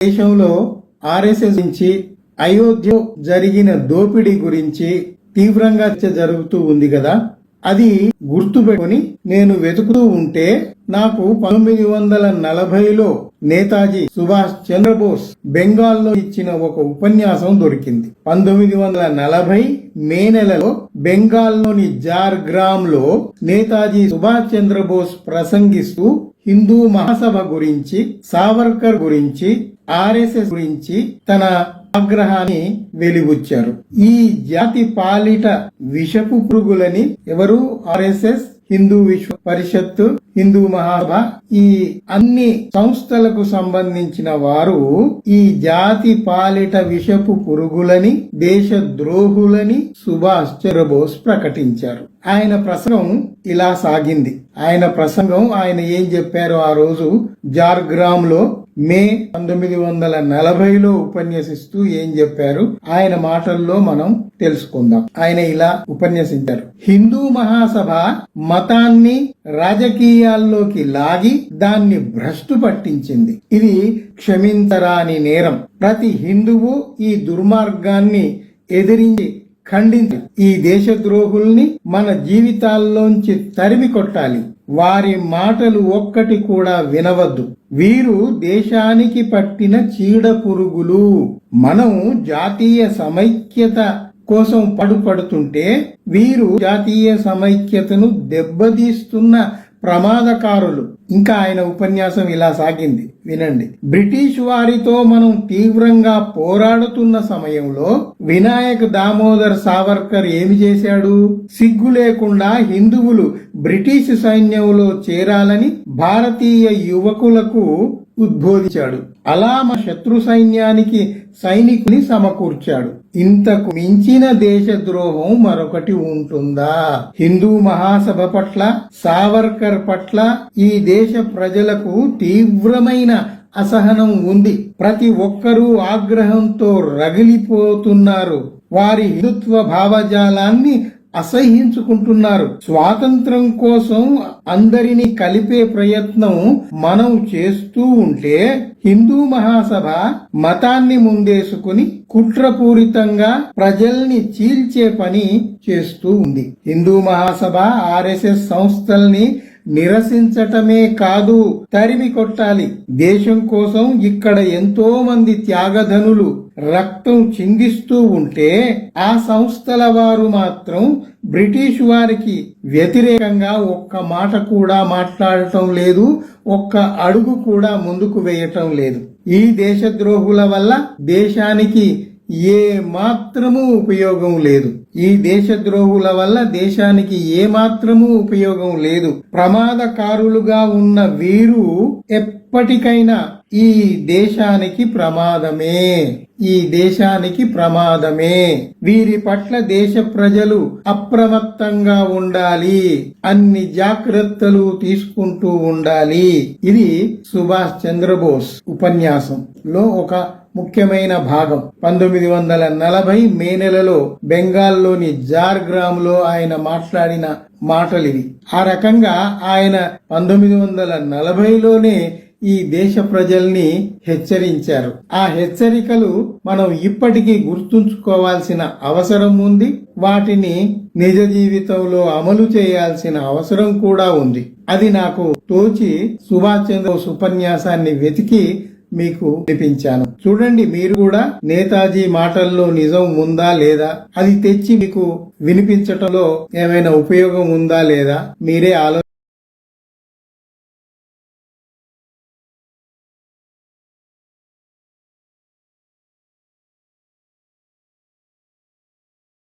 దేశంలో ఆర్ఎస్ఎస్ గురించి, అయోధ్య జరిగిన దోపిడీ గురించి తీవ్రంగా చర్చ జరుగుతూ ఉంది కదా. అది గుర్తుపెట్టుకుని నేను వెతుకుతూ ఉంటే నాకు 1940లో నేతాజీ సుభాష్ చంద్రబోస్ బెంగాల్లో ఇచ్చిన ఒక ఉపన్యాసం దొరికింది. 1940 మే నెలలో బెంగాల్లోని జార్గ్రామ్ లో నేతాజీ సుభాష్ చంద్రబోస్ ప్రసంగిస్తూ హిందూ మహాసభ గురించి, సావర్కర్ గురించి, ఆర్ఎస్ఎస్ గురించి తన ఆగ్రహాన్ని వెలిబుచ్చారు. ఈ జాతి పాలిట విషపు పురుగులని ఎవరు? ఆర్ఎస్ఎస్, హిందూ విశ్వ పరిషత్తు, హిందూ మహాసభ, ఈ అన్ని సంస్థలకు సంబంధించిన వారు ఈ జాతి పాలిట విషపు పురుగులని, దేశ ద్రోహులని సుభాష్ చంద్రబోస్ ప్రకటించారు. ఆయన ప్రసంగం ఇలా సాగింది. ఆయన ఏం చెప్పారో ఆ రోజు జార్గ్రామ్ లో మే 1940లో ఉపన్యసిస్తూ ఏం చెప్పారు ఆయన మాటల్లో మనం తెలుసుకుందాం. ఆయన ఇలా ఉపన్యసించారు. హిందూ మహాసభ మతాన్ని రాజకీయాల్లోకి లాగి దాన్ని భ్రష్టు పట్టించింది. ఇది క్షమించరాని నేరం. ప్రతి హిందువు ఈ దుర్మార్గాన్ని ఎదిరించి ఖండించి ఈ దేశద్రోహుల్ని మన జీవితాల్లోంచి తరిమి కొట్టాలి. వారి మాటలు ఒక్కటి కూడా వినవద్దు. వీరు దేశానికి పట్టిన చీడ పురుగులు. మనం జాతీయ సమైక్యత కోసం పడుతుంటే వీరు జాతీయ సమైక్యతను దెబ్బతీస్తున్న ప్రమాదకారులు. ఇంకా ఆయన ఉపన్యాసం ఇలా సాగింది, వినండి. బ్రిటిష్ వారితో మనం తీవ్రంగా పోరాడుతున్న సమయంలో వినాయక్ దామోదర్ సావర్కర్ ఏమి చేశాడు? సిగ్గు లేకుండా హిందువులు బ్రిటిష్ సైన్యంలో చేరాలని భారతీయ యువకులకు ఉద్బోధించాడు. అలా మా శత్రు సైన్యానికి సైనికుని సమకూర్చాడు. ఇంతకు మించిన దేశద్రోహం మరొకటి ఉంటుందా? హిందూ మహాసభ పట్ల, సావర్కర్ పట్ల ఈ దేశ ప్రజలకు తీవ్రమైన అసహనం ఉంది. ప్రతి ఒక్కరూ ఆగ్రహంతో రగిలిపోతున్నారు. వారి హిందుత్వ భావజాలాన్ని అసహ్యించుకుంటున్నారు. స్వాతంత్రం కోసం అందరినీ కలిపే ప్రయత్నం మనం చేస్తూ ఉంటే హిందూ మహాసభ మతాన్ని ముందేసుకుని కుట్రపూరితంగా ప్రజల్ని చీల్చే పని చేస్తూ ఉంది. హిందూ మహాసభ ఆర్ఎస్ఎస్ సంస్థల్ని నిరసించటమే కాదు, తరిమి కొట్టాలి. దేశం కోసం ఇక్కడ ఎంతో మంది త్యాగధనులు రక్తం చిందిస్తూ ఉంటే ఆ సంస్థల వారు మాత్రం బ్రిటిష్ వారికి వ్యతిరేకంగా ఒక్క మాట కూడా మాట్లాడటం లేదు, ఒక్క అడుగు కూడా ముందుకు వేయటం లేదు. ఈ దేశద్రోహుల వల్ల దేశానికి ఏ మాత్రము ఉపయోగం లేదు. ఈ దేశద్రోహుల వల్ల దేశానికి ఏ మాత్రము ఉపయోగం లేదు. ప్రమాదకారులుగా ఉన్న వీరు ఎప్పటికైనా ఈ దేశానికి ప్రమాదమే. ఈ దేశానికి ప్రమాదమే. వీరి పట్ల దేశ ప్రజలు అప్రమత్తంగా ఉండాలి. అన్ని జాగ్రత్తలు తీసుకుంటూ ఉండాలి. ఇది సుభాష్ చంద్రబోస్ ఉపన్యాసంలో ఒక ముఖ్యమైన భాగం. 1940 మే నెలలో బెంగాల్లోని జార్గ్రామ్ లో ఆయన మాట్లాడిన మాటలివి. ఆ రకంగా ఆయన 1940లోనే ఈ దేశ ప్రజల్ని హెచ్చరించారు. ఆ హెచ్చరికలు మనం ఇప్పటికీ గుర్తుంచుకోవాల్సిన అవసరం ఉంది. వాటిని నిజ జీవితంలో అమలు చేయాల్సిన అవసరం కూడా ఉంది. అది నాకు తోచి సుభాష్ చంద్రబోస్ ఉపన్యాసాన్ని వెతికి మీకు వినిపించాను. చూడండి, మీరు కూడా నేతాజీ మాటల్లో నిజం ఉందా లేదా, అది తెచ్చి మీకు వినిపించటంలో ఏమైనా ఉపయోగం ఉందా లేదా మీరే